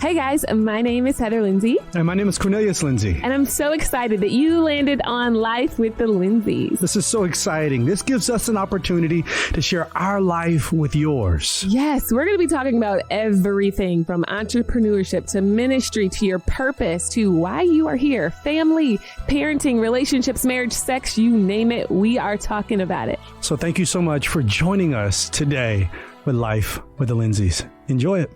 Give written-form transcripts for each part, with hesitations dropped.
Hey guys, my name is Heather Lindsey. And my name is Cornelius Lindsey. And I'm so excited that you landed on Life with the Lindseys. This is so exciting. This gives us an opportunity to share our life with yours. Yes, we're going to be talking about everything from entrepreneurship to ministry to your purpose to why you are here. Family, parenting, relationships, marriage, sex, you name it. We are talking about it. So thank you so much for joining us today with Life with the Lindseys. Enjoy it.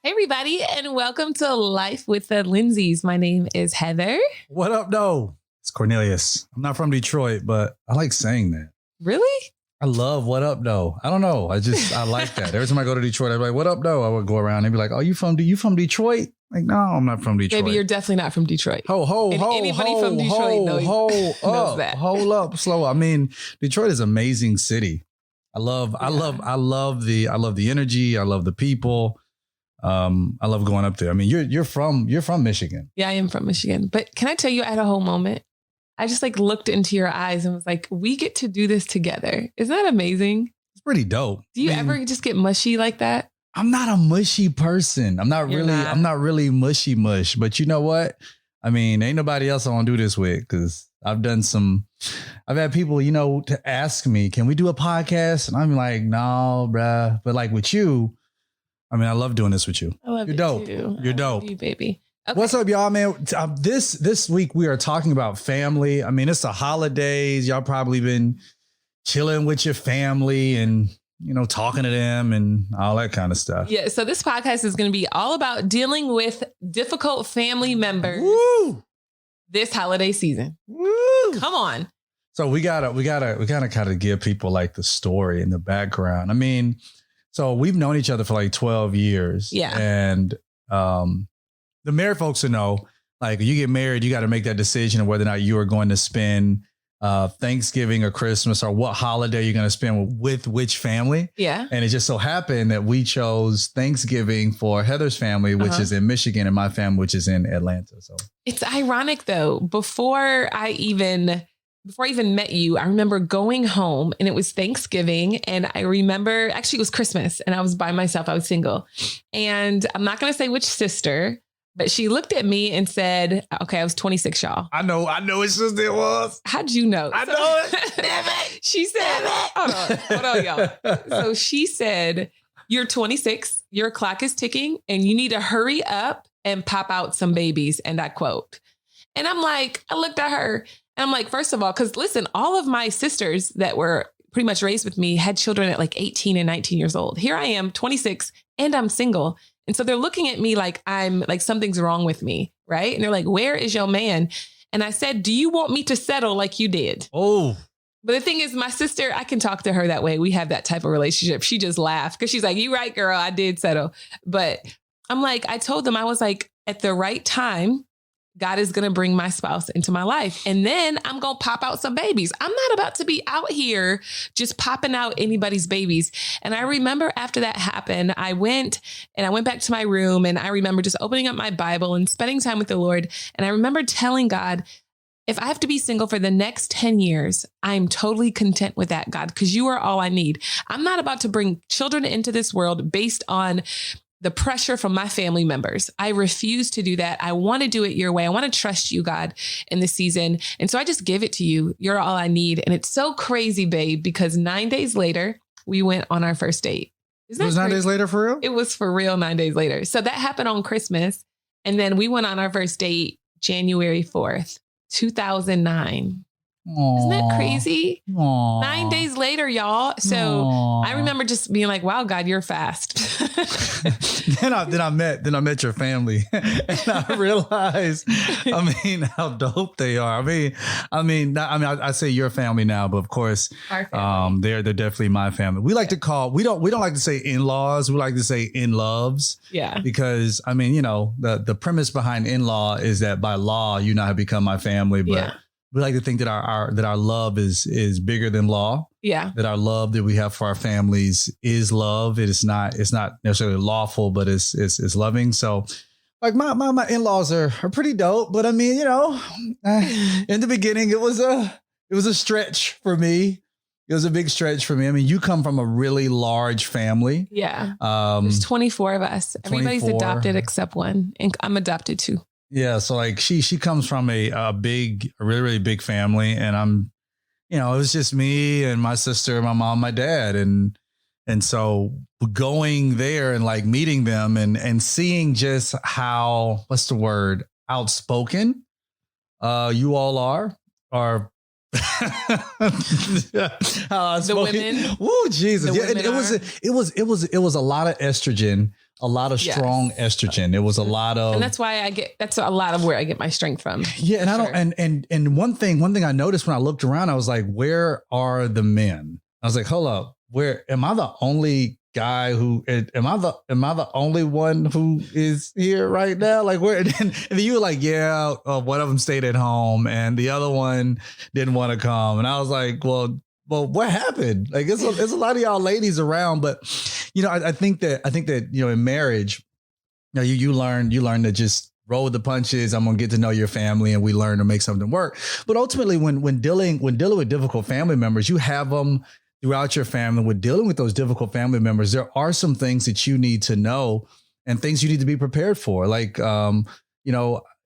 Hey, everybody, and welcome to Life with the Lindseys. My name is Heather. What up, though? It's Cornelius. I'm not from Detroit, but I like saying that. Really? I love what up, though. I don't know. I like that. Every time I go to Detroit, I'd be like, what up, though? I would go around and be like, oh, you from Detroit? Like, no, I'm not from Detroit. Maybe you're definitely not from Detroit. Anybody from Detroit knows that. Hold up, slow. I mean, Detroit is an amazing city. I love the energy. I love the people. I love going up there. I mean, you're from Michigan. Yeah, I am from Michigan. But can I tell you, I had a whole moment. I just looked into your eyes and was like, we get to do this together. Isn't that amazing? It's pretty dope. Do you ever just get mushy like that? I'm not a mushy person. I'm not really mushy mush, but you know what? I mean, ain't nobody else I want to do this with because I've had people, to ask me, can we do a podcast? And I'm like, no, bruh. But like with you, I mean, I love doing this with you. I love you. You're dope. Too. You're dope. You, baby. Okay. What's up, y'all, man? This week we are talking about family. I mean, it's the holidays. Y'all probably been chilling with your family and, talking to them and all that kind of stuff. Yeah. So this podcast is going to be all about dealing with difficult family members. Woo! This holiday season. Woo! Come on. So we gotta kind of give people like the story and the background. I mean, so we've known each other for like 12 years. Yeah. And the married folks will know, like, you get married, you got to make that decision of whether or not you are going to spend Thanksgiving or Christmas or what holiday you're going to spend with which family. Yeah. And it just so happened that we chose Thanksgiving for Heather's family, which is in Michigan, and my family, which is in Atlanta. So it's ironic, though. Before I even met you, I remember going home and it was Thanksgiving. And I remember actually it was Christmas and I was by myself. I was single. And I'm not going to say which sister, but she looked at me and said, okay, I was 26, y'all. I know which sister it was. How'd you know? I know it. Damn it. She said, hold on, y'all. So she said, you're 26, your clock is ticking and you need to hurry up and pop out some babies. And I quote. And I'm like, I looked at her. And I'm like, first of all, because listen, all of my sisters that were pretty much raised with me had children at like 18 and 19 years old. Here I am, 26, and I'm single. And so they're looking at me like I'm like something's wrong with me. Right. And they're like, where is your man? And I said, do you want me to settle like you did? Oh, but the thing is, my sister, I can talk to her that way. We have that type of relationship. She just laughed because she's like, you right, girl, I did settle. But I'm like, I told them, I was like, at the right time, God is going to bring my spouse into my life. And then I'm going to pop out some babies. I'm not about to be out here just popping out anybody's babies. And I remember after that happened, I went back to my room and I remember just opening up my Bible and spending time with the Lord. And I remember telling God, if I have to be single for the next 10 years, I'm totally content with that, God, because you are all I need. I'm not about to bring children into this world based on the pressure from my family members. I refuse to do that. I want to do it your way. I want to trust you, God, in this season. And so I just give it to you. You're all I need. And it's so crazy, babe, because 9 days later, we went on our first date. It was 9 days later for real? It was for real 9 days later. So that happened on Christmas. And then we went on our first date January 4th, 2009. Aww. Isn't that crazy? Aww. 9 days later, y'all. So Aww. I remember just being like, wow, God, you're fast. then I met your family and I realized, how dope they are. I say your family now, but of course, our family. They're definitely my family. We like to call, we don't like to say in-laws. We like to say in-loves. Yeah. Because the premise behind in-law is that by law, you now have become my family, but yeah. We like to think that our love is bigger than law. Yeah. That our love that we have for our families is love. It's not necessarily lawful, but it's loving. So like my in-laws are pretty dope. But in the beginning, it was a stretch for me. It was a big stretch for me. I mean, you come from a really large family. Yeah. There's 24 of us. Everybody's 24. adopted except one. And I'm adopted too. Yeah. So like she comes from a really, really big family. And I'm, it was just me and my sister, my mom, my dad. And so going there and like meeting them and seeing just how, what's the word, outspoken you all are the women. Woo, Jesus. The Yeah, it was a lot of estrogen, a lot of strong estrogen. It was a lot of, and that's why that's a lot of where I get my strength from. Yeah. And I don't, and one thing I noticed when I looked around, I was like, where are the men? I was like, hold up, where am I the only guy who am I the only one who is here right now? Like where, and then you were like, yeah, one of them stayed at home and the other one didn't want to come. And I was like, well, what happened? Like it's a lot of y'all ladies around, but I think that, in marriage, you learn to just roll with the punches. I'm going to get to know your family and we learn to make something work. But ultimately when dealing with difficult family members, you have them throughout your family. With dealing with those difficult family members, there are some things that you need to know and things you need to be prepared for. Like,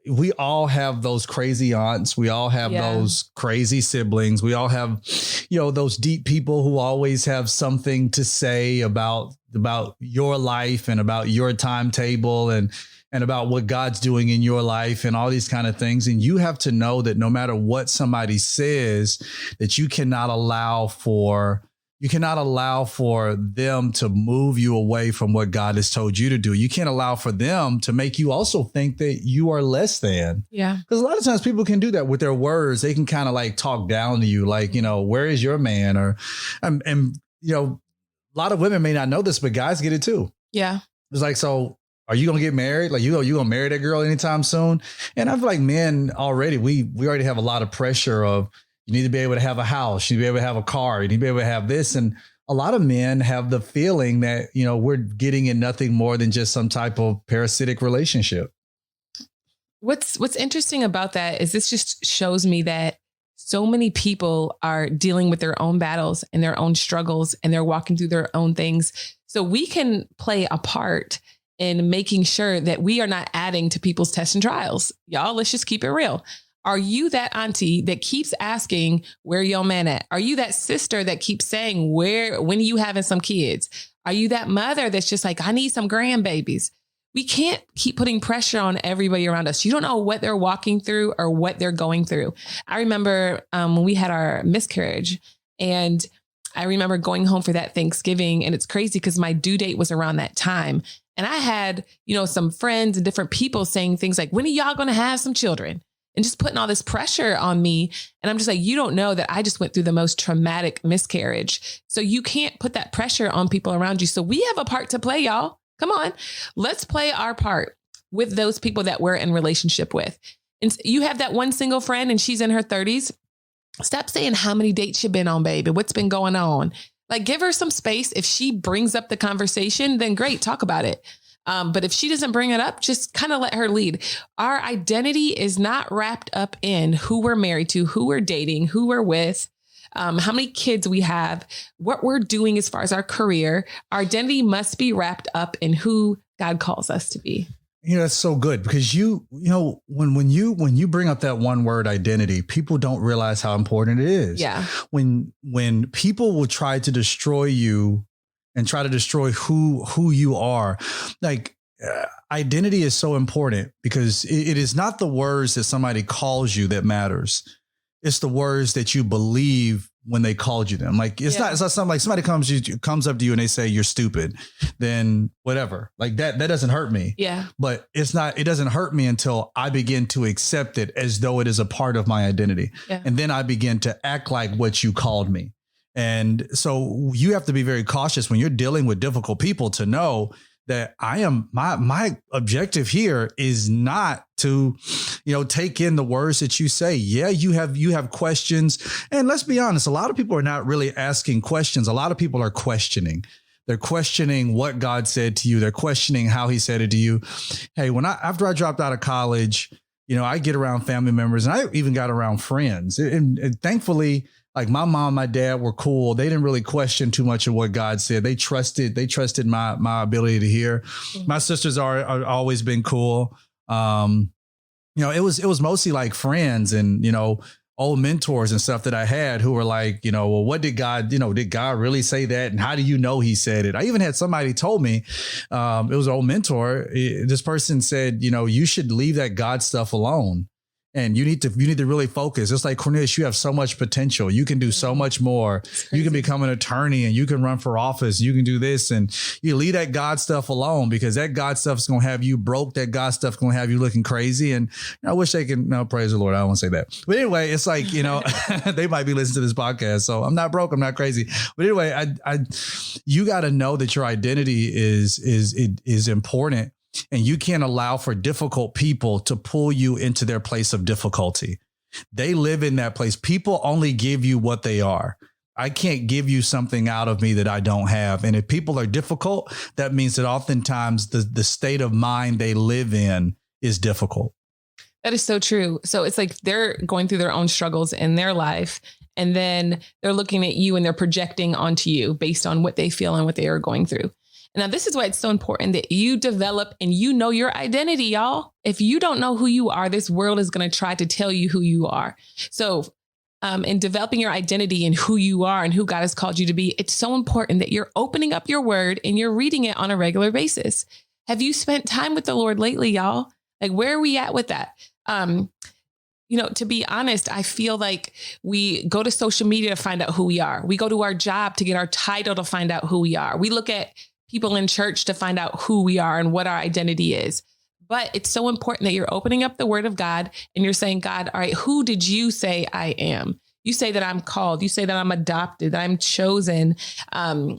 we all have those crazy aunts. We all have those crazy siblings. We all have, those deep people who always have something to say about your life and about your timetable and about what God's doing in your life and all these kind of things. And you have to know that no matter what somebody says, that you cannot allow for them to move you away from what God has told you to do. You can't allow for them to make you also think that you are less than. Yeah. Because a lot of times people can do that with their words. They can kind of like talk down to you, like, where is your man? Or, and a lot of women may not know this, but guys get it too. Yeah. It's like, so are you going to get married? Like you going to marry that girl anytime soon? And I feel like men already, we already have a lot of pressure of, you need to be able to have a house. You need to be able to have a car. You need to be able to have this. And a lot of men have the feeling that, we're getting in nothing more than just some type of parasitic relationship. What's interesting about that is this just shows me that so many people are dealing with their own battles and their own struggles, and they're walking through their own things. So we can play a part in making sure that we are not adding to people's tests and trials. Y'all, let's just keep it real. Are you that auntie that keeps asking where your man at? Are you that sister that keeps saying when are you having some kids? Are you that mother that's just like, I need some grandbabies? We can't keep putting pressure on everybody around us. You don't know what they're walking through or what they're going through. I remember when we had our miscarriage, and I remember going home for that Thanksgiving, and it's crazy because my due date was around that time. And I had, some friends and different people saying things like, when are y'all going to have some children? And just putting all this pressure on me. And I'm just like, you don't know that I just went through the most traumatic miscarriage. So you can't put that pressure on people around you. So we have a part to play, y'all. Come on, let's play our part with those people that we're in relationship with. And you have that one single friend and she's in her 30s. Stop saying how many dates you've been on, baby. What's been going on? Like, give her some space. If she brings up the conversation, then great, talk about it. But if she doesn't bring it up, just kind of let her lead. Our identity is not wrapped up in who we're married to, who we're dating, who we're with, how many kids we have, what we're doing as far as our career. Our identity must be wrapped up in who God calls us to be. That's so good, because when you bring up that one word identity, people don't realize how important it is. Yeah. When people will try to destroy you and try to destroy who you are, like identity is so important, because it is not the words that somebody calls you that matters. It's the words that you believe when they called you them. Like it's not something like somebody comes up to you and they say you're stupid, then whatever. Like that doesn't hurt me. Yeah. But it doesn't hurt me until I begin to accept it as though it is a part of my identity. Yeah. And then I begin to act like what you called me. And so you have to be very cautious when you're dealing with difficult people to know that my objective here is not to, take in the words that you say. Yeah, you have questions. And let's be honest, a lot of people are not really asking questions. A lot of people are questioning. They're questioning what God said to you. They're questioning how he said it to you. Hey, after I dropped out of college, I get around family members, and I even got around friends. And thankfully, like my mom and my dad were cool. They didn't really question too much of what God said. They trusted my ability to hear. My sisters are always been cool. It was mostly like friends and, old mentors and stuff that I had who were like, well, what did God, did God really say that? And how do you know he said it? I even had somebody told me, it was an old mentor. This person said, you should leave that God stuff alone. And you need to really focus. It's like, Cornelius, you have so much potential. You can do so much more. You can become an attorney and you can run for office. You can do this, and you leave that God stuff alone, because that God stuff is going to have you broke. That God stuff is going to have you looking crazy. And I wish they can, no, praise the Lord. I don't want to say that. But anyway, it's like, they might be listening to this podcast. So I'm not broke. I'm not crazy. But anyway, you got to know that your identity is important. And you can't allow for difficult people to pull you into their place of difficulty. They live in that place. People only give you what they are. I can't give you something out of me that I don't have. And if people are difficult, that means that oftentimes the state of mind they live in is difficult. That is so true. So it's like they're going through their own struggles in their life, and then they're looking at you and they're projecting onto you based on what they feel and what they are going through. Now, this is why it's so important that you develop and your identity, y'all. If you don't know who you are, this world is going to try to tell you who you are. So in developing your identity and who you are and who God has called you to be, it's so important that you're opening up your word and you're reading it on a regular basis. Have you spent time with the Lord lately, y'all? Like, where are we at with that? To be honest, I feel like we go to social media to find out who we are. We go to our job to get our title to find out who we are. We look at people in church to find out who we are and what our identity is. But it's so important that you're opening up the word of God and you're saying, God, all right, who did you say I am? You say that I'm called. You say that I'm adopted, that I'm chosen. You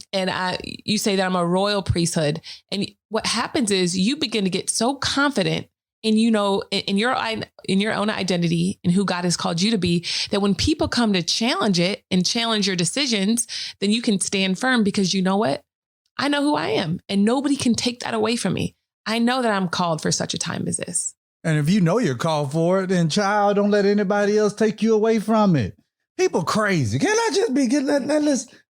say that I'm a royal priesthood. And what happens is you begin to get so confident in your own identity and who God has called you to be, that when people come to challenge it and challenge your decisions, then you can stand firm, because you know what? I know who I am, and nobody can take that away from me. I know that I'm called for such a time as this. And if you know you're called for it, then child, don't let anybody else take you away from it. People crazy. Can I just be?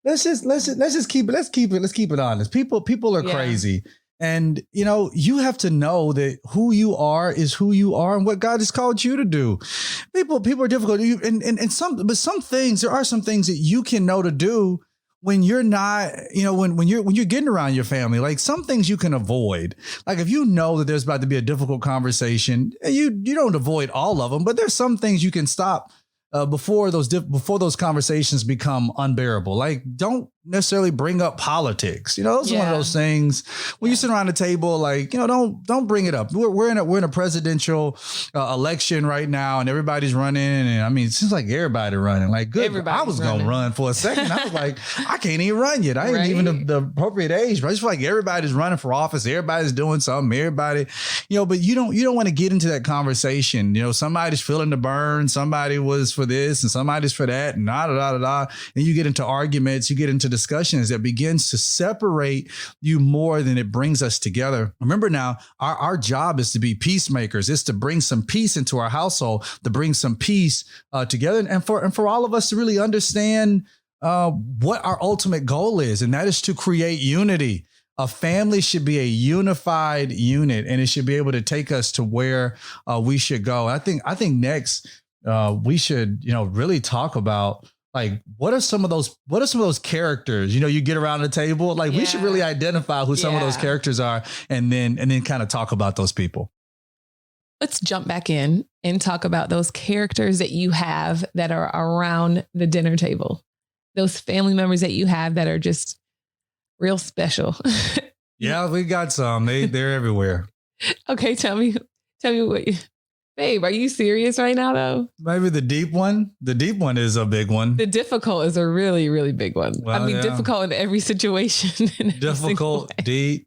Let's just keep it honest. People are crazy, and you have to know that who you are is who you are, and what God has called you to do. People are difficult, and some things, there are some things that you can know to do when you're not, when you're getting around your family. Like, some things you can avoid. Like, if you know that there's about to be a difficult conversation, you don't avoid all of them, but there's some things you can stop before those conversations become unbearable. Like, don't necessarily bring up politics. Those are one of those things when you sit around the table, like, don't bring it up. We're in a presidential election right now, and everybody's running. And I mean, it seems like everybody running. Like, good. I was going to run for a second. I was like, I can't even run yet. I ain't even the appropriate age, but I just feel like everybody's running for office. Everybody's doing something. Everybody, but you don't want to get into that conversation. Somebody's feeling the burn. Somebody was for this and somebody's for that, and and you get into arguments. You get into discussions that begins to separate you more than it brings us together. Remember now, our job is to be peacemakers. It's to bring some peace into our household, to bring some peace together, and for all of us to really understand what our ultimate goal is, and that is to create unity. A family should be a unified unit, and it should be able to take us to where we should go. I think next we should really talk about, like, what are some of those characters, you get around the table, like we should really identify who some of those characters are, and then kind of talk about those people. Let's jump back in and talk about those characters that you have that are around the dinner table. Those family members that you have that are just real special. Yeah, we got some. They're everywhere. Okay, tell me what babe, are you serious right now, though? Maybe the deep one. The deep one is a big one. The difficult is a really, really big one. Well, difficult in every situation. Difficult, deep,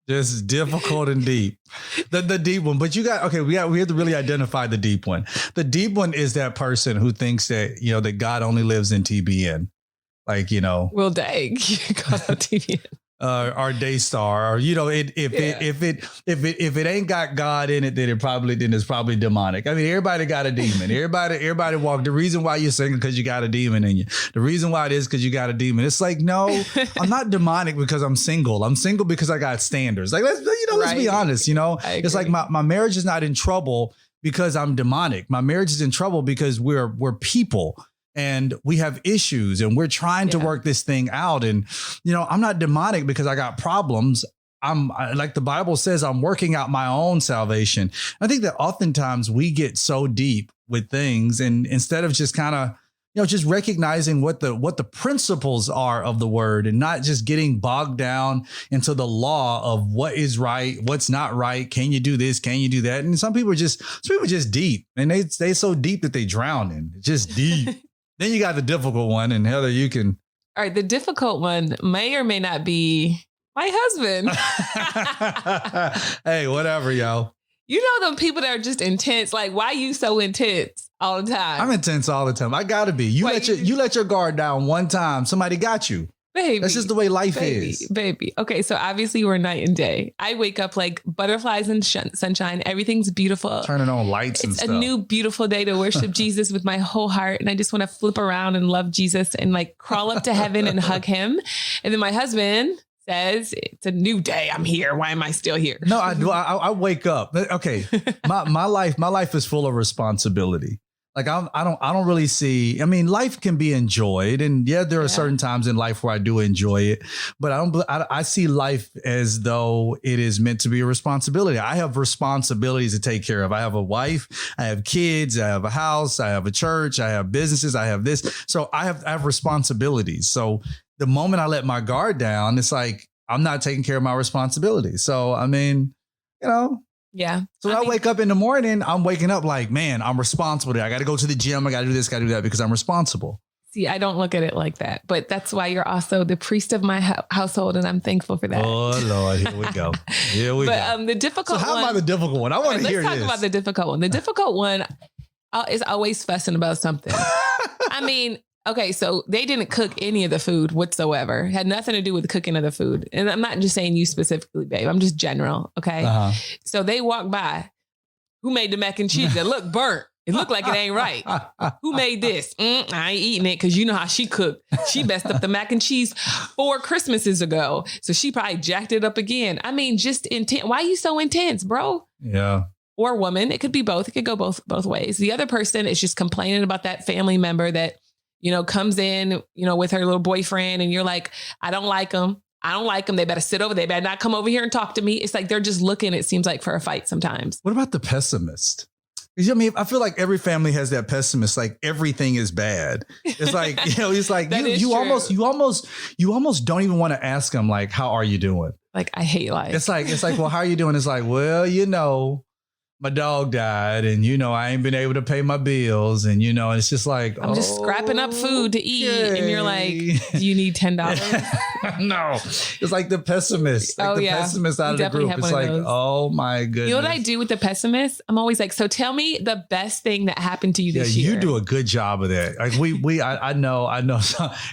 just difficult and deep. The deep one. But we have to really identify the deep one. The deep one is that person who thinks that, that God only lives in TBN. Like, Well, dang, you got on TBN. our day star, or if it ain't got God in it, then it's probably demonic. I mean, everybody got a demon. Everybody walk. The reason why you're single because you got a demon in you. The reason why it is because you got a demon. It's like, no, I'm not demonic because I'm single. I'm single because I got standards. Like, let's be honest. It's like my marriage is not in trouble because I'm demonic. My marriage is in trouble because we're people. And we have issues and we're trying to work this thing out. And, I'm not demonic because I got problems. Like the Bible says, I'm working out my own salvation. I think that oftentimes we get so deep with things, and instead of just kind of, just recognizing what the principles are of the word and not just getting bogged down into the law of what is right, what's not right. Can you do this? Can you do that? And some people are just deep, and they stay so deep that they drown in. It's just deep. Then you got the difficult one, and Heather, you can. All right, the difficult one may or may not be my husband. Hey, whatever, yo. The people that are just intense. Like, why you so intense all the time? I'm intense all the time. I gotta be. You let your guard down one time, somebody got you. Baby, that's just the way life is. Baby. Okay, so obviously we're night and day. I wake up like butterflies and sunshine. Everything's beautiful. Turning on lights and stuff. It's a new beautiful day to worship Jesus with my whole heart. And I just want to flip around and love Jesus and like crawl up to heaven and hug him. And then my husband says, it's a new day. I'm here. Why am I still here? No, I wake up. Okay. My life is full of responsibility. Like I don't really see. I mean, life can be enjoyed, and there are certain times in life where I do enjoy it. But I see life as though it is meant to be a responsibility. I have responsibilities to take care of. I have a wife, I have kids, I have a house, I have a church, I have businesses, I have this. So I have responsibilities. So the moment I let my guard down, it's like I'm not taking care of my responsibilities. So I mean, Yeah. So when I wake up in the morning, I'm waking up like, man, I'm responsible. I got to go to the gym. I got to do this, got to do that because I'm responsible. See, I don't look at it like that, but that's why you're also the priest of my household. And I'm thankful for that. Oh, Lord. Here we go. But the difficult one. So how am I the difficult one? I want to hear this. Let's talk about the difficult one. The difficult one is always fussing about something. I mean, okay, so they didn't cook any of the food whatsoever. Had nothing to do with the cooking of the food. And I'm not just saying you specifically, babe. I'm just general, okay? Uh-huh. So they walk by. Who made the mac and cheese that looked burnt? It looked like it ain't right. Who made this? I ain't eating it because you know how she cooked. She messed up the mac and cheese 4 Christmases ago. So she probably jacked it up again. I mean, just intense. Why are you so intense, bro? Yeah. Or woman. It could be both. It could go both ways. The other person is just complaining about that family member that comes in, with her little boyfriend, and you're like, I don't like them. I don't like them. They better sit over. They better not come over here and talk to me. It's like they're just looking, it seems like, for a fight sometimes. What about the pessimist? I mean, I feel like every family has that pessimist, like everything is bad. It's like, it's like you almost don't even want to ask them, like, how are you doing? Like, I hate life. It's like, well, how are you doing? It's like, well, my dog died and, I ain't been able to pay my bills. And, it's just like, I'm just scrapping up food to eat. And you're like, do you need $10? No, it's like the pessimist, pessimist out of the group. It's like, oh my goodness. You know what I do with the pessimist? I'm always like, so tell me the best thing that happened to you this year. You do a good job of that. Like I know.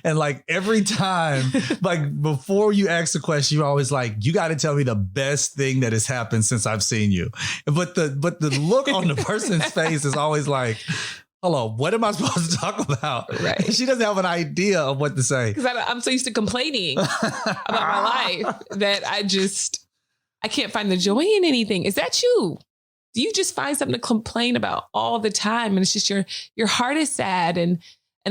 And like every time, like before you ask the question, you're always like, you got to tell me the best thing that has happened since I've seen you. But the look on the person's face is always like, hello, what am I supposed to talk about? Right. She doesn't have an idea of what to say. Because I'm so used to complaining about my life that I can't find the joy in anything. Is that you? Do you just find something to complain about all the time? And it's just your heart is sad. And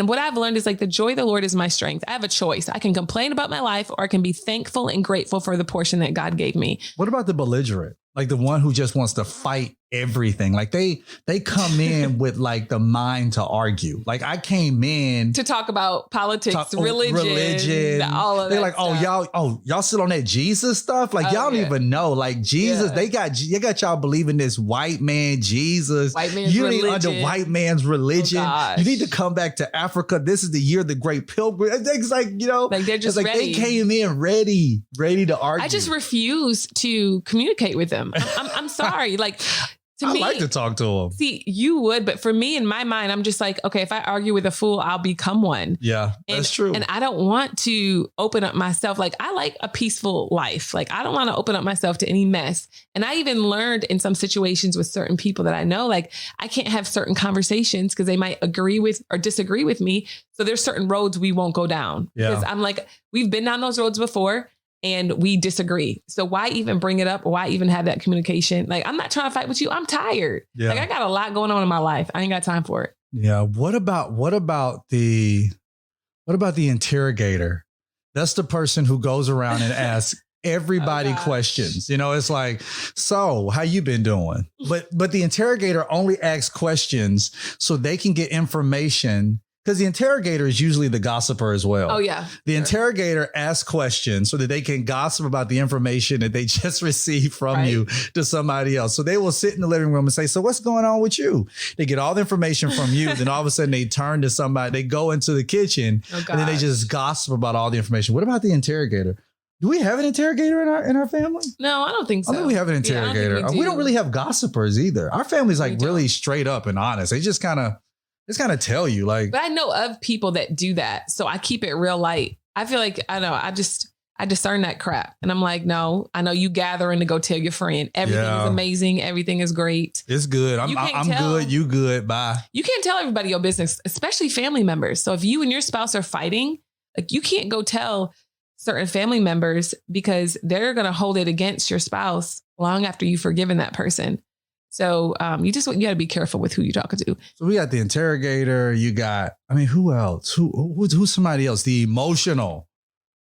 what I've learned is like the joy of the Lord is my strength. I have a choice. I can complain about my life or I can be thankful and grateful for the portion that God gave me. What about the belligerent? Like the one who just wants to fight everything. Like they come in with like the mind to argue. Like I came in to talk about politics, religion, all of that. They're like, stuff. Y'all sit on that Jesus stuff. Like y'all don't even know. Like Jesus, they got y'all believing this white man Jesus. You need under white man's religion. You need to come back to Africa. This is the year of the Great Pilgrim. It's like like they're just ready. They came in ready to argue. I just refuse to communicate with them. I'm sorry. Like I like to talk to them. See, you would, but for me, in my mind, I'm just like, okay, if I argue with a fool, I'll become one. Yeah, that's true. And I don't want to open up myself. Like, I like a peaceful life. Like, I don't want to open up myself to any mess. And I even learned in some situations with certain people that I know, like, I can't have certain conversations because they might agree with or disagree with me. So there's certain roads we won't go down. Because I'm like, we've been down those roads before. And we disagree. So why even bring it up? Or why even have that communication? Like, I'm not trying to fight with you. I'm tired. Yeah. Like, I got a lot going on in my life. I ain't got time for it. Yeah. What about the interrogator? That's the person who goes around and asks everybody questions. You know, it's like, so how you been doing? But the interrogator only asks questions so they can get information. Because the interrogator is usually the gossiper as well. Oh, yeah. The interrogator asks questions so that they can gossip about the information that they just received from you to somebody else. So they will sit in the living room and say, so what's going on with you? They get all the information from you. Then all of a sudden they turn to somebody. They go into the kitchen and then they just gossip about all the information. What about the interrogator? Do we have an interrogator in our family? No, I don't think so. I think we have an interrogator. We don't really have gossipers either. Our family's like really straight up and honest. They just kind of tell you, like. But I know of people that do that. So I keep it real light. I feel like, I discern that crap. And I'm like, no, I know you gathering to go tell your friend. Everything is amazing. Everything is great. It's good. I'm good. You good. Bye. You can't tell everybody your business, especially family members. So if you and your spouse are fighting, like, you can't go tell certain family members because they're going to hold it against your spouse long after you've forgiven that person. So you got to be careful with who you're talking to. So we got the interrogator. You got, who else? Who's somebody else? The emotional.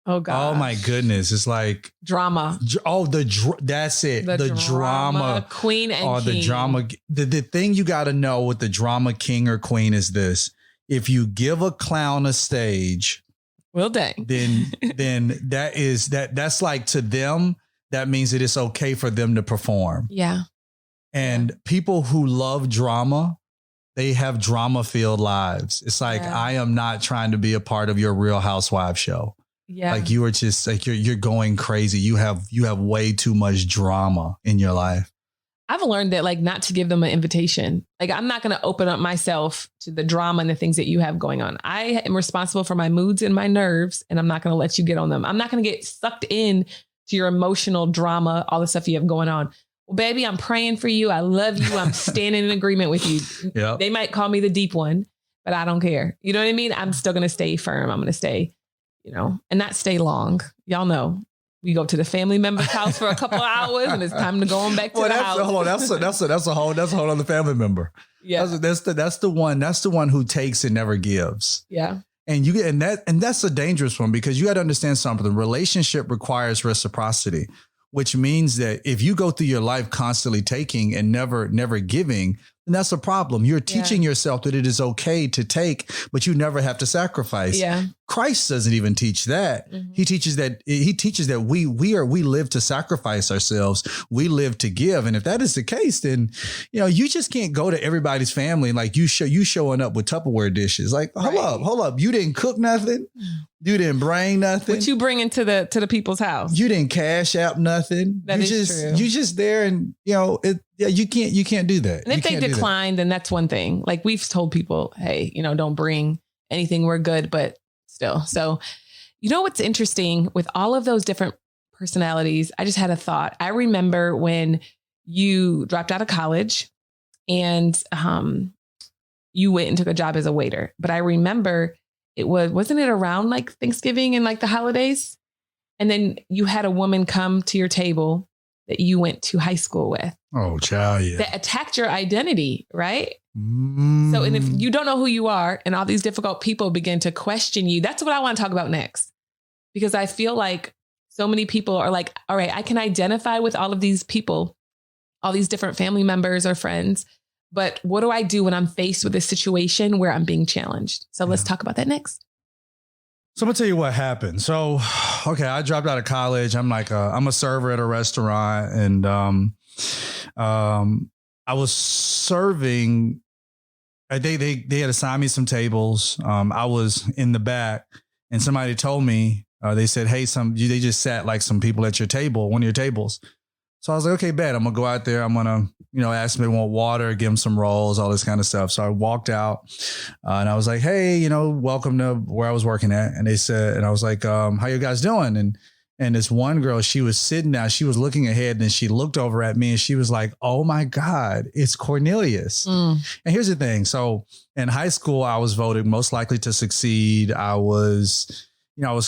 Oh God. Oh my goodness. It's like drama. That's it. The drama queen and king. The drama. The thing you got to know with the drama king or queen is this: if you give a clown a stage, well, dang, then that's like, to them, that means that it's okay for them to perform. Yeah. And people who love drama, they have drama-filled lives. It's like, I am not trying to be a part of your Real Housewives show. Yeah. Like, you are just like, you're going crazy. You have way too much drama in your life. I've learned that, like, not to give them an invitation. Like, I'm not going to open up myself to the drama and the things that you have going on. I am responsible for my moods and my nerves, and I'm not going to let you get on them. I'm not going to get sucked in to your emotional drama, all the stuff you have going on. Well, baby, I'm praying for you. I love you. I'm standing in agreement with you. Yep. They might call me the deep one, but I don't care. You know what I mean? I'm still going to stay firm. I'm going to stay, and not stay long. Y'all know we go to the family member's house for a couple of hours and it's time to go on back to the house. Hold on. That's a whole other family member. Yeah. That's the one who takes and never gives. Yeah. And that's a dangerous one, because you got to understand something. The relationship requires reciprocity, which means that if you go through your life constantly taking and never giving, then that's a problem. You're teaching yourself that it is okay to take, but you never have to sacrifice. Yeah. Christ doesn't even teach that. Mm-hmm. He teaches that we live to sacrifice ourselves. We live to give. And if that is the case, then, you just can't go to everybody's family. Like, you showing up with Tupperware dishes. Like, hold up. You didn't cook nothing. You didn't bring nothing. What you bringing to the people's house? You didn't cash out nothing. That is true. You just there, and you can't do that. And if they decline, then that's one thing. Like, we've told people, hey, don't bring anything. We're good, but still. So, what's interesting with all of those different personalities? I just had a thought. I remember when you dropped out of college and you went and took a job as a waiter. But I remember wasn't it around like Thanksgiving and like the holidays? And then you had a woman come to your table that you went to high school with. Oh, child, yeah. That attacked your identity, right? Mm. So, and if you don't know who you are and all these difficult people begin to question you, that's what I want to talk about next. Because I feel like so many people are like, all right, I can identify with all of these people, all these different family members or friends. But what do I do when I'm faced with a situation where I'm being challenged? So let's talk about that next. So I'm gonna tell you what happened. So, okay, I dropped out of college. I'm a server at a restaurant, and I was serving. They had assigned me some tables. I was in the back, and somebody told me they said, "Hey, they just sat like some people at your table, one of your tables." So I was like, okay, bet. I'm going to go out there. I'm going to, ask them if they want water, give them some rolls, all this kind of stuff. So I walked out and I was like, hey, welcome to where I was working at. And they said, and I was like, how you guys doing? And this one girl, she was sitting down, she was looking ahead, and then she looked over at me and she was like, oh my God, it's Cornelius. And here's the thing. So in high school, I was voted most likely to succeed. I was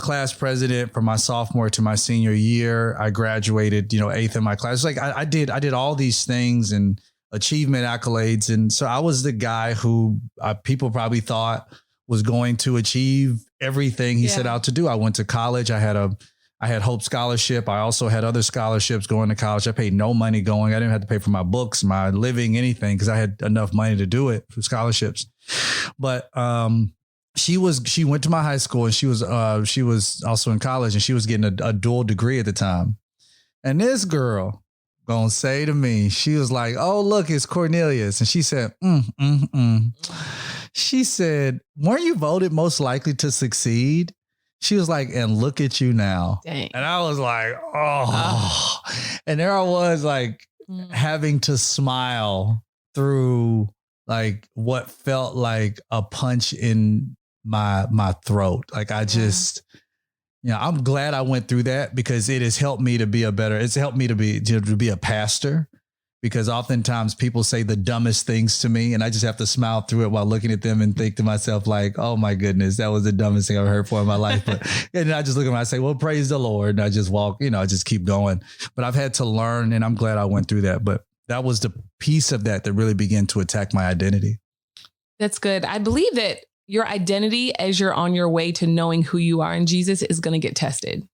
class president from my sophomore to my senior year. I graduated, 8th in my class. Like I did all these things and achievement accolades. And so I was the guy who people probably thought was going to achieve everything he set out to do. I went to college. I had Hope Scholarship. I also had other scholarships going to college. I paid no money going. I didn't have to pay for my books, my living, anything, because I had enough money to do it for scholarships. But she went to my high school, and she was also in college, and she was getting a dual degree at the time. And this girl gonna say to me, she was like, oh, look, it's Cornelius. And she said, She said, weren't you voted most likely to succeed? She was like, and look at you now. Dang. And I was like, oh. And there I was like having to smile through like what felt like a punch in my throat. Like I just, I'm glad I went through that because it has helped me to be it's helped me to be a pastor. Because oftentimes people say the dumbest things to me and I just have to smile through it while looking at them and think to myself like, oh my goodness, that was the dumbest thing I've heard for in my life. But and then I just look at them and I say, well, praise the Lord. And I just walk, I just keep going. But I've had to learn, and I'm glad I went through that. But that was the piece of that really began to attack my identity. That's good. I believe that your identity as you're on your way to knowing who you are in Jesus is going to get tested.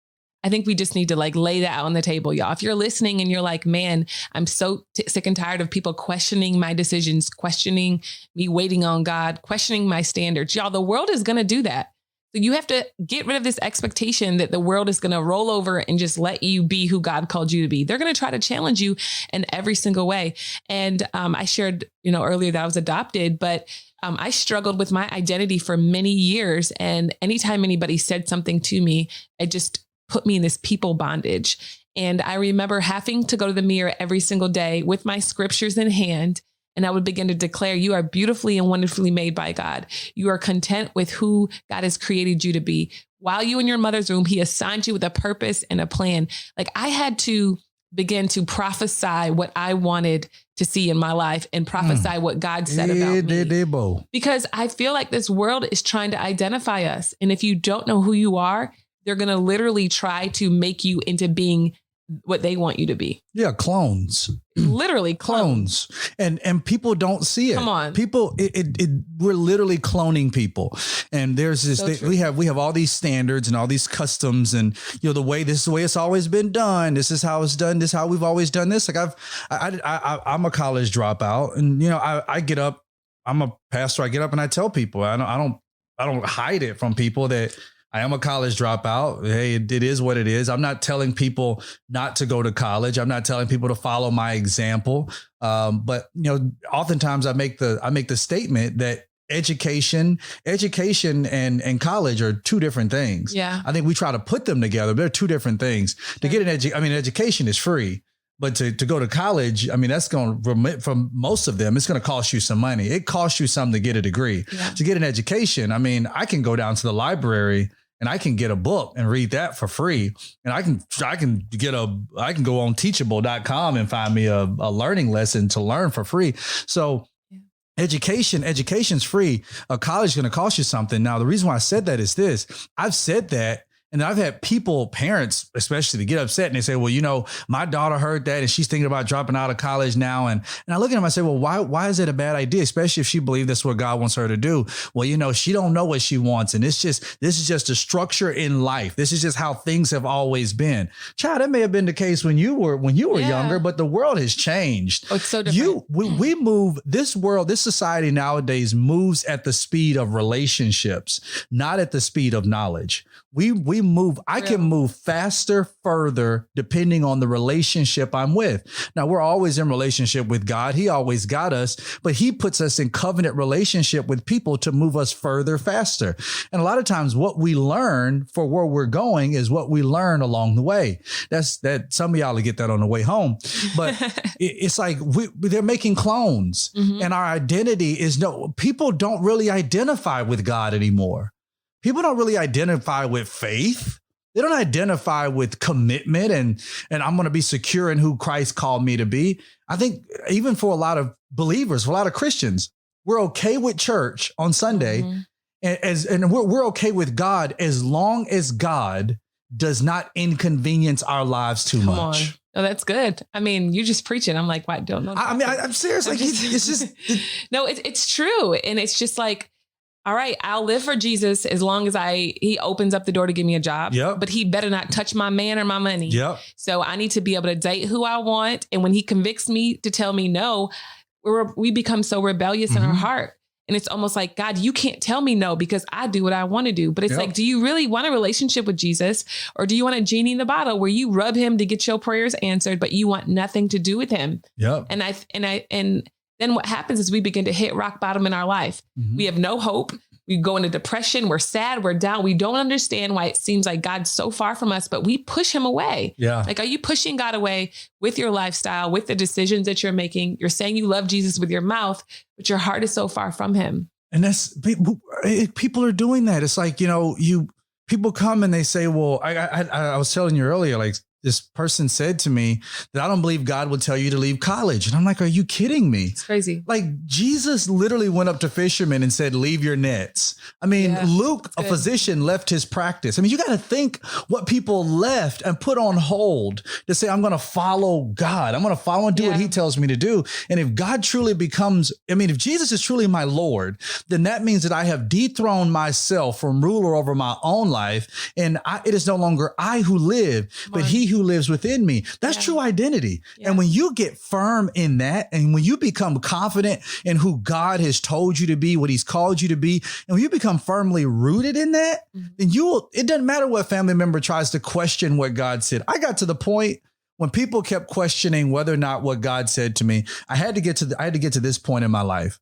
I think we just need to like lay that out on the table, y'all. If you're listening and you're like, man, I'm so sick and tired of people questioning my decisions, questioning me waiting on God, questioning my standards. Y'all, the world is going to do that. So you have to get rid of this expectation that the world is going to roll over and just let you be who God called you to be. They're going to try to challenge you in every single way. And I shared, earlier that I was adopted, but I struggled with my identity for many years. And anytime anybody said something to me, it just put me in this people bondage. And I remember having to go to the mirror every single day with my scriptures in hand. And I would begin to declare, you are beautifully and wonderfully made by God. You are content with who God has created you to be. While you in your mother's womb, he assigned you with a purpose and a plan. Like I had to begin to prophesy what I wanted to see in my life and prophesy what God said about me. Because I feel like this world is trying to identify us. And if you don't know who you are, they're going to literally try to make you into being what they want you to be. Yeah. Clones. Literally clones. And people don't see it. Come on. People, we're literally cloning people. And there's this, we have all these standards and all these customs and, this is the way it's always been done. This is how it's done. This is how we've always done this. Like I'm a college dropout and, I get up, I'm a pastor. I get up and I tell people, I don't hide it from people that I am a college dropout. Hey, it is what it is. I'm not telling people not to go to college. I'm not telling people to follow my example. But oftentimes I make the statement that education and college are two different things. Yeah. I think we try to put them together. They're two different things. To get education is free. But to go to college, that's going to, from most of them, it's going to cost you some money. It costs you something to get a degree. Yeah. To get an education, I can go down to the library and I can get a book and read that for free. And I can go on teachable.com and find me a learning lesson to learn for free. So education's free. A college is going to cost you something. Now, the reason why I said that is this. I've said that. And I've had parents, especially, to get upset and they say, well, my daughter heard that and she's thinking about dropping out of college now. And I look at them, I say, well, why is it a bad idea? Especially if she believes that's what God wants her to do. Well, she don't know what she wants. And this is just a structure in life. This is just how things have always been. Child, that may have been the case when you were younger, but the world has changed. Oh, it's so different. We move, this society nowadays moves at the speed of relationships, not at the speed of knowledge. We I can move faster, further, depending on the relationship I'm with. Now, we're always in relationship with God. He always got us, but he puts us in covenant relationship with people to move us further, faster. And a lot of times what we learn for where we're going is what we learn along the way. That some of y'all will get that on the way home, but it's like they're making clones, and our identity is people don't really identify with God anymore. People don't really identify with faith. They don't identify with commitment and I'm going to be secure in who Christ called me to be. I think even for a lot of believers, for a lot of Christians, we're okay with church on Sunday, and we're okay with God as long as God does not inconvenience our lives too much. Oh, that's good. I mean, you just preaching. I'm like, what? Don't know. I'm serious. Like, it's just no, it's true. And it's just like, all right, I'll live for Jesus as long as he opens up the door to give me a job. Yep. But he better not touch my man or my money. Yep. So I need to be able to date who I want. And when he convicts me to tell me no, we become so rebellious in our heart. And it's almost like, God, you can't tell me no because I do what I want to do. But it's like, do you really want a relationship with Jesus? Or do you want a genie in the bottle where you rub him to get your prayers answered, but you want nothing to do with him? Yep. And then what happens is we begin to hit rock bottom in our life. We have no hope. We go into depression. We're sad. We're down. We don't understand why it seems like God's so far from us, but we push him away. Yeah. Like, are you pushing God away with your lifestyle, with the decisions that you're making? You're saying you love Jesus with your mouth, but your heart is so far from him. And that's people are doing that. It's like, people come and they say, well, I was telling you earlier, like, this person said to me that I don't believe God would tell you to leave college. And I'm like, are you kidding me? It's crazy. Like, Jesus literally went up to fishermen and said, leave your nets. I mean, Luke, a physician, left his practice. I mean, you got to think what people left and put on hold to say, I'm going to follow God. I'm going to follow and do what he tells me to do. And if God truly if Jesus is truly my Lord, then that means that I have dethroned myself from ruler over my own life. And it is no longer I who live, but he who lives within me. That's true identity. Yeah. And when you get firm in that, and when you become confident in who God has told you to be, what he's called you to be, and when you become firmly rooted in that, then it doesn't matter what family member tries to question what God said. I got to the point when people kept questioning whether or not what God said to me, I had to get to this point in my life.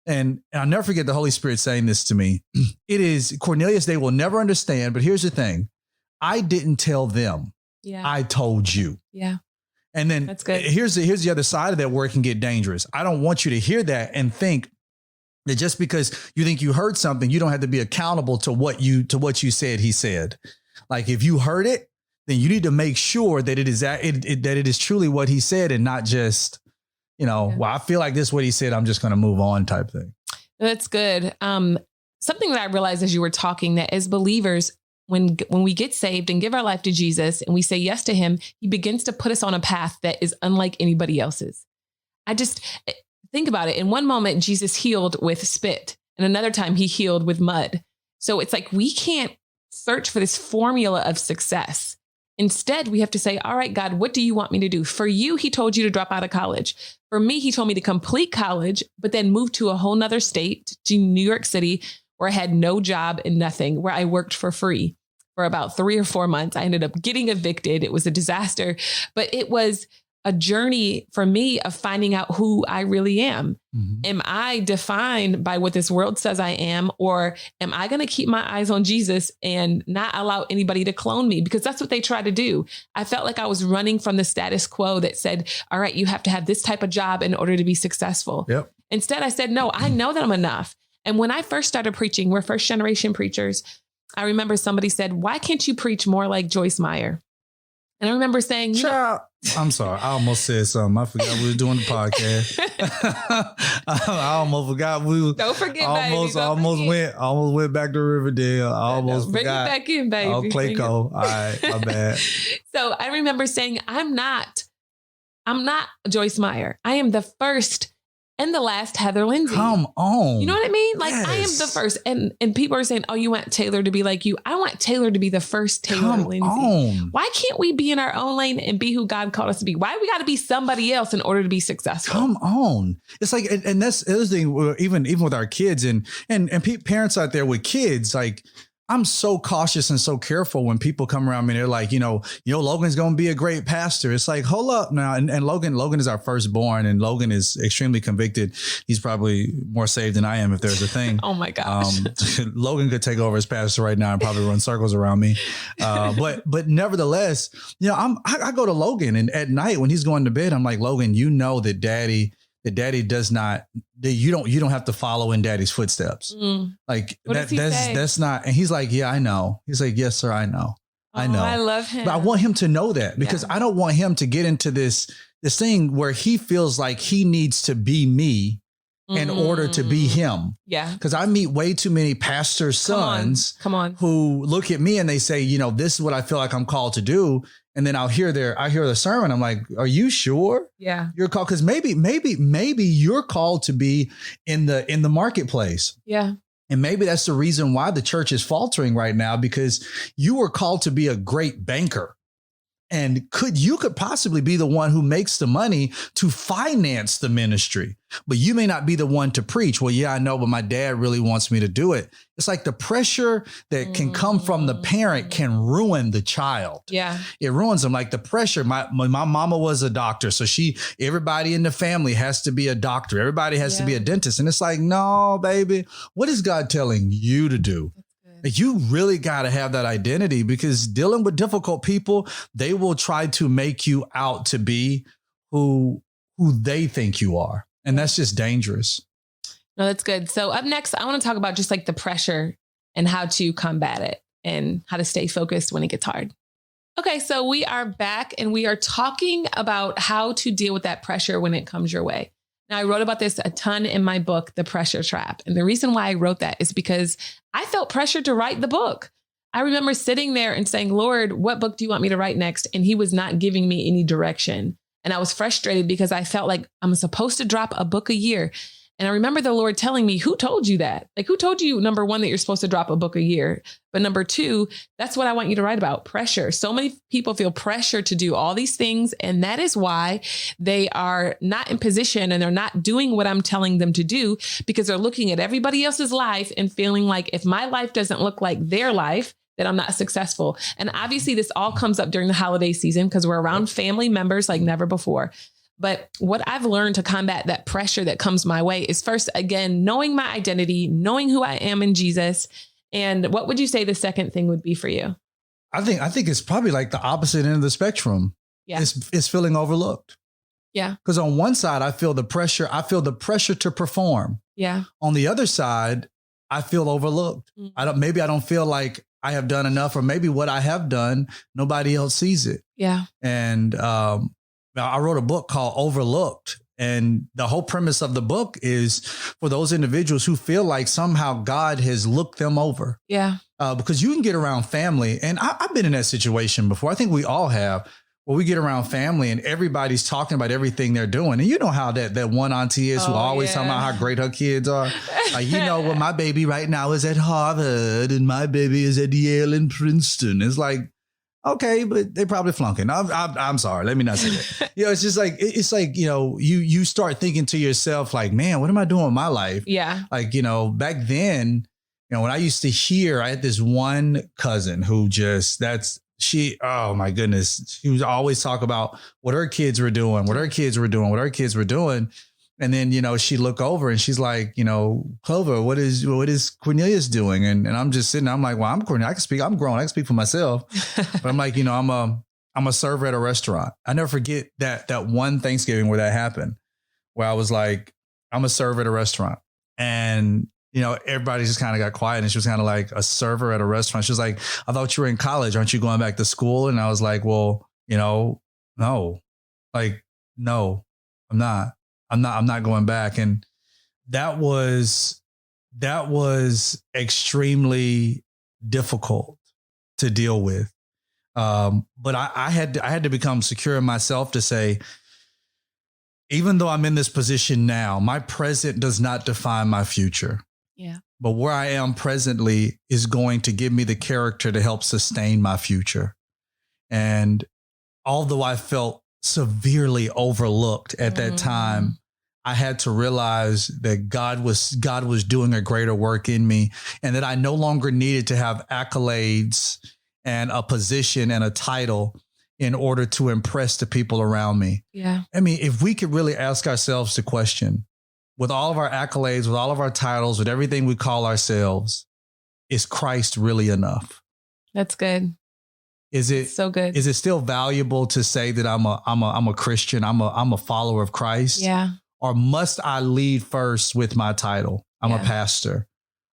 And I'll never forget the Holy Spirit saying this to me. It is, Cornelius, they will never understand, but here's the thing. I didn't tell them. Yeah. I told you. Yeah. And then that's good. Here's the other side of that where it can get dangerous. I don't want you to hear that and think that just because you think you heard something, you don't have to be accountable to what you said he said. Like, if you heard it, then you need to make sure that it is truly what he said and not just, well, I feel like this is what he said, I'm just going to move on type thing. That's good. Something that I realized as you were talking, that as believers, when we get saved and give our life to Jesus and we say yes to him, he begins to put us on a path that is unlike anybody else's. I just think about it. In one moment, Jesus healed with spit, and another time he healed with mud. So it's like, we can't search for this formula of success. Instead, we have to say, all right, God, what do you want me to do? For you, he told you to drop out of college. For me, he told me to complete college, but then move to a whole nother state, to New York City, where I had no job and nothing, where I worked for free for about 3 or 4 months. I ended up getting evicted. It was a disaster, but it was a journey for me of finding out who I really am. Am I defined by what this world says I am, or am I going to keep my eyes on Jesus and not allow anybody to clone me? Because that's what they try to do. I felt like I was running from the status quo that said, all right, you have to have this type of job in order to be successful. Yep. Instead, I said, no, I know that I'm enough. And when I first started preaching, we're first generation preachers. I remember somebody said, why can't you preach more like Joyce Meyer? And I remember saying, I'm sorry. I almost said something. I forgot we were doing the podcast. I almost forgot we were. Don't forget, almost went back to Riverdale. I almost bring forgot. Bring it back in, baby. Oh, Clayco. All right, my bad. So I remember saying, I'm not Joyce Meyer. I am the first and the last Heather Lindsey. Come on. You know what I mean? Like, yes. I am the first. And people are saying, oh, you want Taylor to be like you. I want Taylor to be the first Taylor Lindsey. On. Why can't we be in our own lane and be who God called us to be? Why we got to be somebody else in order to be successful? Come on. It's like, and that's the other thing, even with our kids and parents out there with kids, like, I'm so cautious and so careful when people come around me and they're like, Logan's going to be a great pastor. It's like, hold up now. And Logan is our firstborn, and Logan is extremely convicted. He's probably more saved than I am, if there's a thing. Oh my gosh. Logan could take over as pastor right now and probably run circles around me. But nevertheless, I go to Logan, and at night when he's going to bed, I'm like, Logan, that daddy does not, you don't have to follow in daddy's footsteps. Like that's not. And he's like, yeah, I know. He's like, yes, sir. I know. I know. I love him. But I want him to know that, because I don't want him to get into this thing where he feels like he needs to be me in order to be him. Yeah. Because I meet way too many pastors' sons who look at me and they say, this is what I feel like I'm called to do. And then I hear the sermon. I'm like, are you sure? Yeah. You're called, because maybe you're called to be in the marketplace. Yeah. And maybe that's the reason why the church is faltering right now, because you were called to be a great banker. And you could possibly be the one who makes the money to finance the ministry, but you may not be the one to preach. Well, yeah, I know, but my dad really wants me to do it. It's like the pressure that can come from the parent can ruin the child. Yeah. It ruins them. Like the pressure. My mama was a doctor. So everybody in the family has to be a doctor. Everybody has to be a dentist. And it's like, no, baby, what is God telling you to do? You really got to have that identity, because dealing with difficult people, they will try to make you out to be who they think you are. And that's just dangerous. No, that's good. So up next, I want to talk about just like the pressure and how to combat it and how to stay focused when it gets hard. Okay, so we are back and we are talking about how to deal with that pressure when it comes your way. Now, I wrote about this a ton in my book, The Pressure Trap. And the reason why I wrote that is because I felt pressured to write the book. I remember sitting there and saying, Lord, what book do you want me to write next? And he was not giving me any direction. And I was frustrated because I felt like I'm supposed to drop a book a year. And I remember the Lord telling me, who told you that? Like, who told you, number one, that you're supposed to drop a book a year? But number two, that's what I want you to write about, pressure. So many people feel pressure to do all these things. And that is why they are not in position and they're not doing what I'm telling them to do, because they're looking at everybody else's life and feeling like if my life doesn't look like their life, that I'm not successful. And obviously this all comes up during the holiday season because we're around family members like never before. But what I've learned to combat that pressure that comes my way is first, again, knowing my identity, knowing who I am in Jesus. And what would you say the second thing would be for you? I think it's probably like the opposite end of the spectrum. Yeah. It's feeling overlooked. Yeah. Because on one side, I feel the pressure to perform. Yeah. On the other side, I feel overlooked. Mm-hmm. Maybe I don't feel like I have done enough, or maybe what I have done, nobody else sees it. Yeah. And, I wrote a book called Overlooked, and the whole premise of the book is for those individuals who feel like somehow God has looked them over. Yeah. Because you can get around family, and I've been in that situation before. I think we all have, where we get around family and everybody's talking about everything they're doing. And you know how that one auntie is who always talking about how great her kids are. Well, my baby right now is at Harvard and my baby is at Yale and Princeton. It's like, okay, but they probably flunking. I'm sorry. Let me not say that. It's just like, you start thinking to yourself like, man, what am I doing with my life? Yeah. Like, back then, when I used to hear, I had this one cousin who oh my goodness. She would always talk about what her kids were doing. And then, she look over and she's like, Clover, what is Cornelius doing? And I'm just sitting there, I'm like, well, I'm Cornelius. I can speak. I'm grown. I can speak for myself. But I'm like, I'm a server at a restaurant. I never forget that one Thanksgiving where that happened, where I was like, I'm a server at a restaurant. And, everybody just kind of got quiet, and she was kind of like, a server at a restaurant. She was like, I thought you were in college. Aren't you going back to school? And I was like, well, no, like, no, I'm not. I'm not going back. And that was extremely difficult to deal with. But I had to become secure in myself to say, even though I'm in this position now, my present does not define my future. Yeah. But where I am presently is going to give me the character to help sustain my future. And although I felt severely overlooked at that time, I had to realize that God was doing a greater work in me, and that I no longer needed to have accolades and a position and a title in order to impress the people around me. Yeah. I mean, if we could really ask ourselves the question, with all of our accolades, with all of our titles, with everything we call ourselves, is Christ really enough? That's good. Is it so good? Is it still valuable to say that I'm a Christian, I'm a follower of Christ? Yeah. Or must I lead first with my title? I'm a pastor.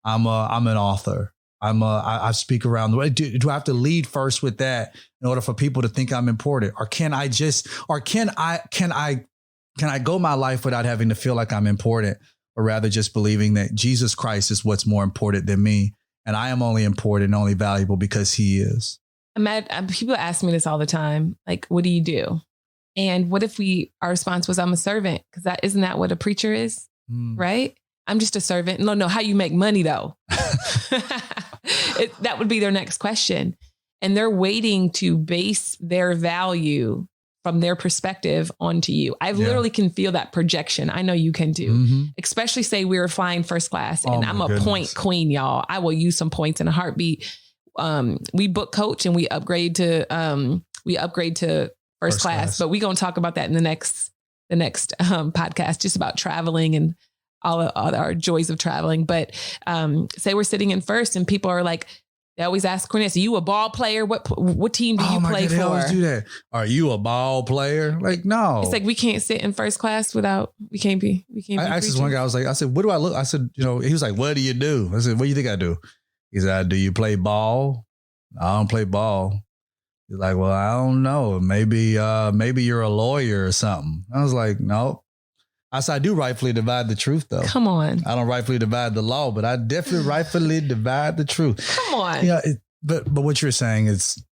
I'm an author. I speak around the way. Do I have to lead first with that in order for people to think I'm important? Or can I go my life without having to feel like I'm important, or rather just believing that Jesus Christ is what's more important than me, and I am only important and only valuable because he is? People ask me this all the time. Like, what do you do? And what if our response was, I'm a servant? Because isn't that what a preacher is? Right? I'm just a servant. No, how you make money though? That would be their next question. And they're waiting to base their value from their perspective onto you. I literally can feel that projection. I know you can too. Especially say we were flying first class and I'm a point queen, y'all. I will use some points in a heartbeat. We book coach and we upgrade to first class, but we're going to talk about that in the next podcast, just about traveling and all our joys of traveling. But say we're sitting in first and people are like, they always ask Cornelius, are you a ball player? What team do you play for? They always do that. Are you a ball player? Like, no. It's like, we can't sit in first class we can't be. I asked this one guy, I said, what do I look? I said, he was like, what do you do? I said, what do you think I do? He said, do you play ball? I don't play ball. He's like, well, I don't know. Maybe you're a lawyer or something. I was like, no. I said, I do rightfully divide the truth, though. Come on. I don't rightfully divide the law, but I definitely rightfully divide the truth. Come on. Yeah, but what you're saying is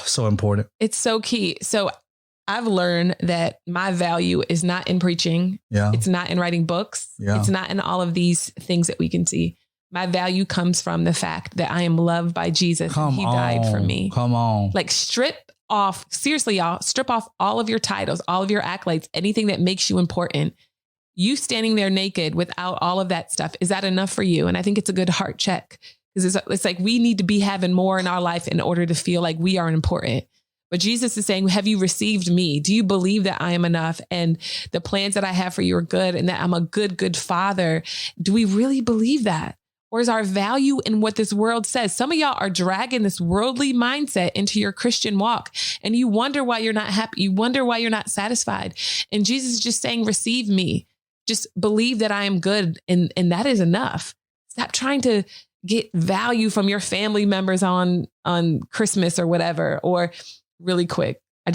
so important. It's so key. So I've learned that my value is not in preaching. Yeah. It's not in writing books. Yeah. It's not in all of these things that we can see. My value comes from the fact that I am loved by Jesus. He died for me. Come on. Like, seriously, y'all, strip off all of your titles, all of your accolades, anything that makes you important. You standing there naked without all of that stuff, is that enough for you? And I think it's a good heart check, because it's like we need to be having more in our life in order to feel like we are important. But Jesus is saying, have you received me? Do you believe that I am enough? And the plans that I have for you are good, and that I'm a good father. Do we really believe that? Or is our value in what this world says? Some of y'all are dragging this worldly mindset into your Christian walk, and you wonder why you're not happy. You wonder why you're not satisfied. And Jesus is just saying, receive me. Just believe that I am good. And that is enough. Stop trying to get value from your family members on Christmas or whatever. Or really quick, I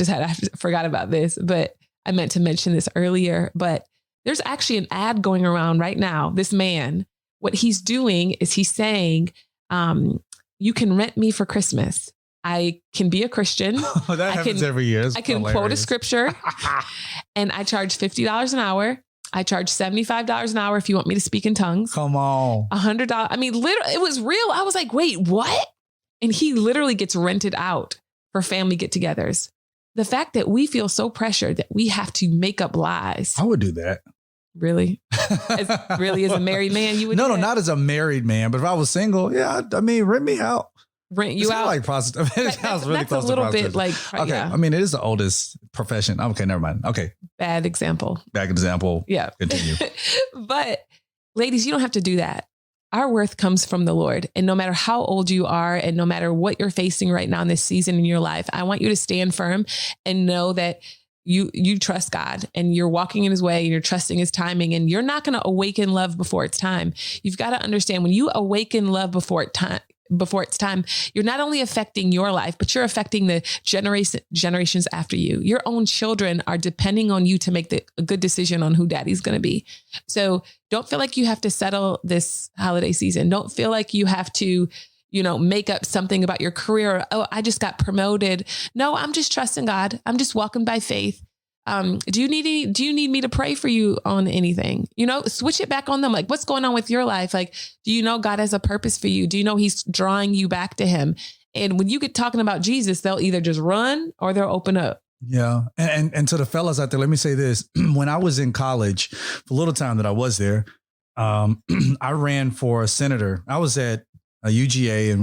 forgot about this, but I meant to mention this earlier, but there's actually an ad going around right now. This man, what he's doing is he's saying, you can rent me for Christmas. I can be a Christian. That happens every year. I can quote a scripture and I charge $50 an hour. I charge $75 an hour if you want me to speak in tongues. Come on. $100. I mean, literally, it was real. I was like, wait, what? And he literally gets rented out for family get-togethers. The fact that we feel so pressured that we have to make up lies. I would do that. Really? As a married man, you would? No, not as a married man, but if I was single, yeah, I mean, rent me out. Rent you out? Like prostitution. It sounds really close to prostitution. That's a little bit like, okay. Yeah. I mean, it is the oldest profession. Okay, never mind. Okay. Bad example. Yeah. Continue. But ladies, you don't have to do that. Our worth comes from the Lord. And no matter how old you are, and no matter what you're facing right now in this season in your life, I want you to stand firm and know that you trust God, and you're walking in his way, and you're trusting his timing, and you're not going to awaken love before it's time. You've got to understand, when you awaken love before it's time, you're not only affecting your life, but you're affecting the generations after you. Your own children are depending on you to make a good decision on who daddy's going to be. So don't feel like you have to settle this holiday season. Don't feel like you have to, make up something about your career. Oh, I just got promoted. No, I'm just trusting God. I'm just walking by faith. Do you need me to pray for you on anything? Switch it back on them. Like, what's going on with your life? Like, do you know God has a purpose for you? Do you know he's drawing you back to him? And when you get talking about Jesus, they'll either just run or they'll open up. Yeah. And to the fellas out there, let me say this. When I was in college, for a little time that I was there, I ran for a senator. I was at a UGA and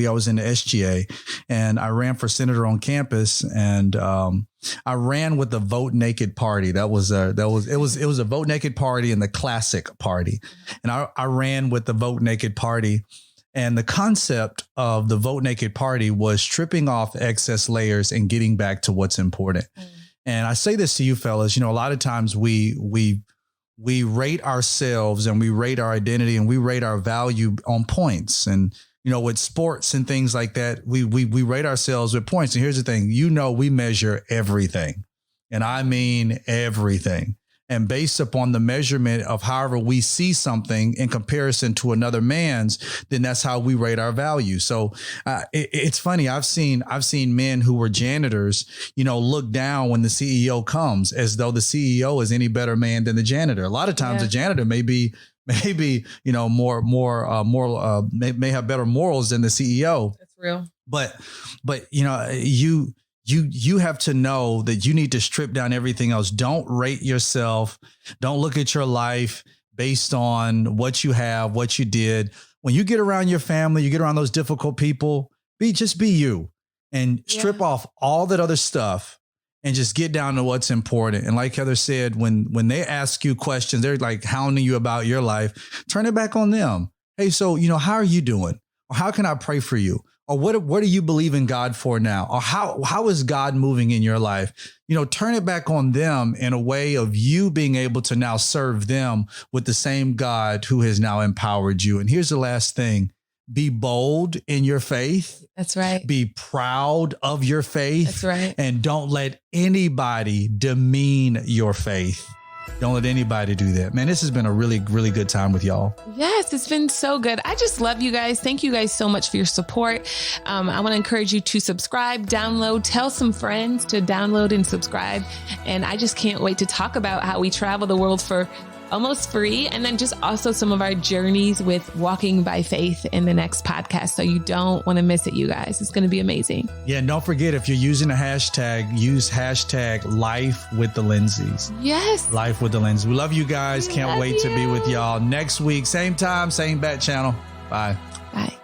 I was in the SGA, and I ran for senator on campus, and I ran with the Vote Naked Party. It was a Vote Naked Party and the Classic Party. And I ran with the Vote Naked Party. And the concept of the Vote Naked Party was stripping off excess layers and getting back to what's important. And I say this to you fellas, a lot of times we rate ourselves and we rate our identity and we rate our value on points. And, with sports and things like that, we rate ourselves with points. And here's the thing, we measure everything. And I mean everything. And based upon the measurement of however we see something in comparison to another man's, then that's how we rate our value. So it's funny. I've seen men who were janitors, look down when the CEO comes, as though the CEO is any better man than the janitor. A lot of times the janitor may have better morals than the CEO. That's real. But you have to know that you need to strip down everything else. Don't rate yourself. Don't look at your life based on what you have, what you did. When you get around your family, you get around those difficult people, just be you and strip off all that other stuff and just get down to what's important. And like Heather said, when they ask you questions, they're like hounding you about your life, turn it back on them. Hey, so, how are you doing? Or how can I pray for you? Or what do you believe in God for now? Or how is God moving in your life? Turn it back on them in a way of you being able to now serve them with the same God who has now empowered you. And here's the last thing. Be bold in your faith. That's right. Be proud of your faith. That's right. And don't let anybody demean your faith. Don't let anybody do that. Man, this has been a really, really good time with y'all. Yes, it's been so good. I just love you guys. Thank you guys so much for your support. I want to encourage you to subscribe, download, tell some friends to download and subscribe. And I just can't wait to talk about how we travel the world for almost free. And then just also some of our journeys with walking by faith in the next podcast. So you don't want to miss it, you guys. It's going to be amazing. Yeah. And don't forget, if you're using a hashtag, use hashtag Life with the Lindseys. Yes. Life with the Lindseys. We love you guys. Can't wait to be with y'all next week. Same time, same bat channel. Bye. Bye.